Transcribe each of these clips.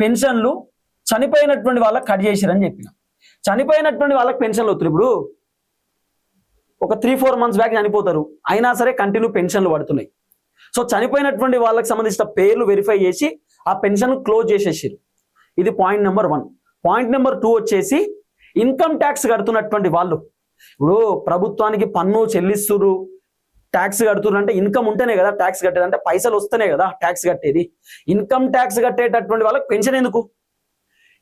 పెన్షన్లు చనిపోయినటువంటి వాళ్ళకి కట్ చేసిరని చెప్పిన. చనిపోయినటువంటి వాళ్ళకి పెన్షన్లు వస్తారు. ఇప్పుడు ఒక 3-4 months బ్యాక్ చనిపోతారు, అయినా సరే కంటిన్యూ పెన్షన్లు పడుతున్నాయి. సో చనిపోయినటువంటి వాళ్ళకి సంబంధించిన పేర్లు వెరిఫై చేసి ఆ పెన్షన్ క్లోజ్ చేసేసారు. ఇది పాయింట్ నెంబర్ 1. పాయింట్ నెంబర్ 2 వచ్చేసి ఇన్కమ్ ట్యాక్స్ కడుతున్నటువంటి వాళ్ళు. ఇప్పుడు ప్రభుత్వానికి పన్ను చెల్లిస్తున్నారు, ట్యాక్స్ కడుతున్నారు అంటే ఇన్కమ్ ఉంటేనే కదా ట్యాక్స్ కట్టేది, అంటే పైసలు వస్తేనే కదా ట్యాక్స్ కట్టేది. ఇన్కమ్ ట్యాక్స్ కట్టేటటువంటి వాళ్ళకి పెన్షన్ ఎందుకు?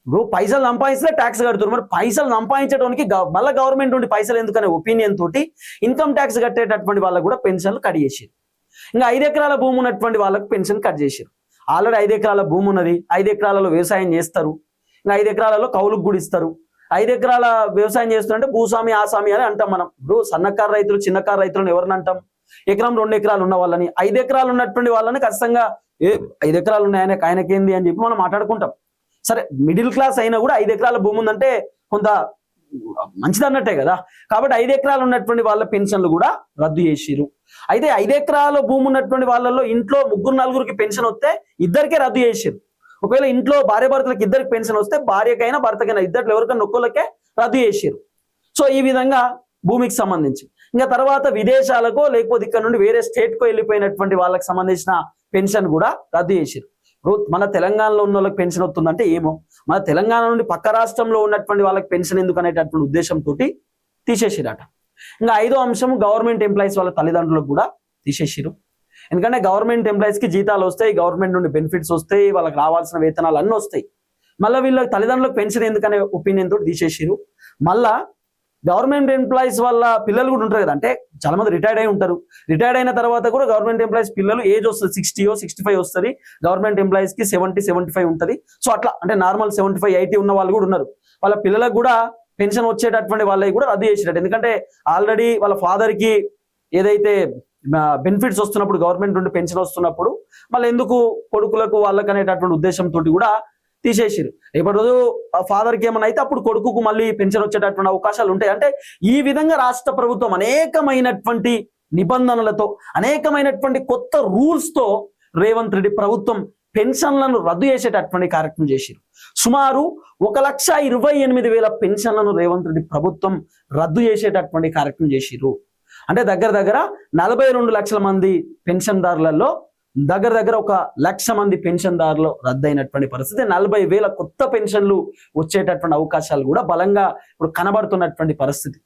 ఇప్పుడు పైసలు సంపాదిస్తే ట్యాక్స్ కడుతున్నారు, మరి పైసలు సంపాదించడానికి మళ్ళీ గవర్నమెంట్ నుండి పైసలు ఎందుకనే ఒపీనియన్ తోటి ఇన్కమ్ ట్యాక్స్ కట్టేటటువంటి వాళ్ళకు కూడా పెన్షన్లు కట్ చేసారు. ఇంకా 5 ఎకరాల భూమి ఉన్నటువంటి వాళ్ళకి పెన్షన్ కట్ చేసారు. ఆల్రెడీ 5 ఎకరాల భూమి ఉన్నది, 5 ఎకరాలలో వ్యవసాయం చేస్తారు, ఇంకా 5 ఎకరాలలో కౌలుకు కూడా ఇస్తారు. 5 ఎకరాల వ్యవసాయం చేస్తారంటే భూస్వామి ఆసామి అని అంటాం మనం. ఇప్పుడు సన్నకారు రైతులు చిన్నకారు రైతులను ఎవరిని అంటాం? ఎకరం 2 ఎకరాలు ఉన్న వాళ్ళని. 5 ఎకరాలు ఉన్నటువంటి వాళ్ళని ఖచ్చితంగా 5 ఎకరాలు ఉన్నాయని ఆయనకేంది అని చెప్పి మనం మాట్లాడుకుంటాం. సరే మిడిల్ క్లాస్ అయినా కూడా 5 ఎకరాల భూమి ఉందంటే కొంత మంచిది అన్నట్టే కదా. కాబట్టి 5 ఎకరాలు ఉన్నటువంటి వాళ్ళ పెన్షన్లు కూడా రద్దు చేసిరు. అయితే 5 ఎకరాల భూమి ఉన్నటువంటి వాళ్ళలో ఇంట్లో 3-4కి పెన్షన్ వస్తే ఇద్దరికే రద్దు చేసిరు. ఒకవేళ ఇంట్లో భార్య భర్తలకు ఇద్దరికి పెన్షన్ వస్తే భార్యకైనా భర్తకైనా ఇద్దరు ఎవరికైనా ఒక్కళ్ళకే రద్దు చేసిరు. సో ఈ విధంగా భూమికి సంబంధించి ఇంకా తర్వాత విదేశాలకో లేకపోతే ఇక్కడ నుండి వేరే స్టేట్కో వెళ్ళిపోయినటువంటి వాళ్ళకి సంబంధించిన పెన్షన్ కూడా రద్దు చేసిరు. మన తెలంగాణలో ఉన్న వాళ్ళకి పెన్షన్ వస్తుందంటే ఏమో, మన తెలంగాణ నుండి పక్క రాష్ట్రంలో ఉన్నటువంటి వాళ్ళకి పెన్షన్ ఎందుకు అనేటటువంటి ఉద్దేశంతో తీసేసిరట. ఇంకా 5వ అంశం గవర్నమెంట్ ఎంప్లాయీస్ వాళ్ళ తల్లిదండ్రులకు కూడా తీసేసిరు. ఎందుకంటే గవర్నమెంట్ ఎంప్లాయీస్కి జీతాలు వస్తాయి, గవర్నమెంట్ నుండి బెనిఫిట్స్ వస్తాయి, వాళ్ళకి రావాల్సిన వేతనాలు అన్నీ వస్తాయి. మళ్ళీ వీళ్ళ తల్లిదండ్రులకు పెన్షన్ ఎందుకనే ఒపీనియన్ తోటి తీసేసిరు. మళ్ళా గవర్నమెంట్ ఎంప్లాయీస్ వాళ్ళ పిల్లలు కూడా ఉంటారు కదా, అంటే చాలా మంది రిటైర్డ్ అయి ఉంటారు. రిటైర్డ్ అయిన తర్వాత కూడా గవర్నమెంట్ ఎంప్లాయీస్ పిల్లలు ఏజ్ వస్తుంది 60-65 వస్తుంది. గవర్నమెంట్ ఎంప్లాయీస్ కి 70-75 ఉంటుంది. సో అట్లా అంటే నార్మల్ 75-80 ఉన్న వాళ్ళు కూడా ఉన్నారు. వాళ్ళ పిల్లలకు కూడా పెన్షన్ వచ్చేటటువంటి వాళ్ళకి కూడా రద్దు చేసినట్టు. ఎందుకంటే ఆల్రెడీ వాళ్ళ ఫాదర్ కి ఏదైతే బెనిఫిట్స్ వస్తున్నప్పుడు గవర్నమెంట్ నుండి పెన్షన్ వస్తున్నప్పుడు మళ్ళీ ఎందుకు కొడుకులకు వాళ్ళకి అనేటటువంటి ఉద్దేశంతో కూడా తీసేసిరు. రేపటి రోజు ఫాదర్కి ఏమైనా అయితే అప్పుడు కొడుకుకు మళ్ళీ పెన్షన్ వచ్చేటటువంటి అవకాశాలు ఉంటాయి. అంటే ఈ విధంగా రాష్ట్ర ప్రభుత్వం అనేకమైనటువంటి నిబంధనలతో అనేకమైనటువంటి కొత్త రూల్స్ తో రేవంత్ రెడ్డి ప్రభుత్వం పెన్షన్లను రద్దు చేసేటటువంటి కార్యక్రమం చేసిరు. సుమారు 1,28,000 పెన్షన్లను రేవంత్ రెడ్డి ప్రభుత్వం రద్దు చేసేటటువంటి కార్యక్రమం చేసిరు. అంటే దగ్గర 42 లక్షల మంది పెన్షన్దారులలో దగ్గర 1,00,000 మంది పెన్షన్దారులు రద్దయినటువంటి పరిస్థితి. 40,000 కొత్త పెన్షన్లు వచ్చేటటువంటి అవకాశాలు కూడా బలంగా ఇప్పుడు కనబడుతున్నటువంటి పరిస్థితి.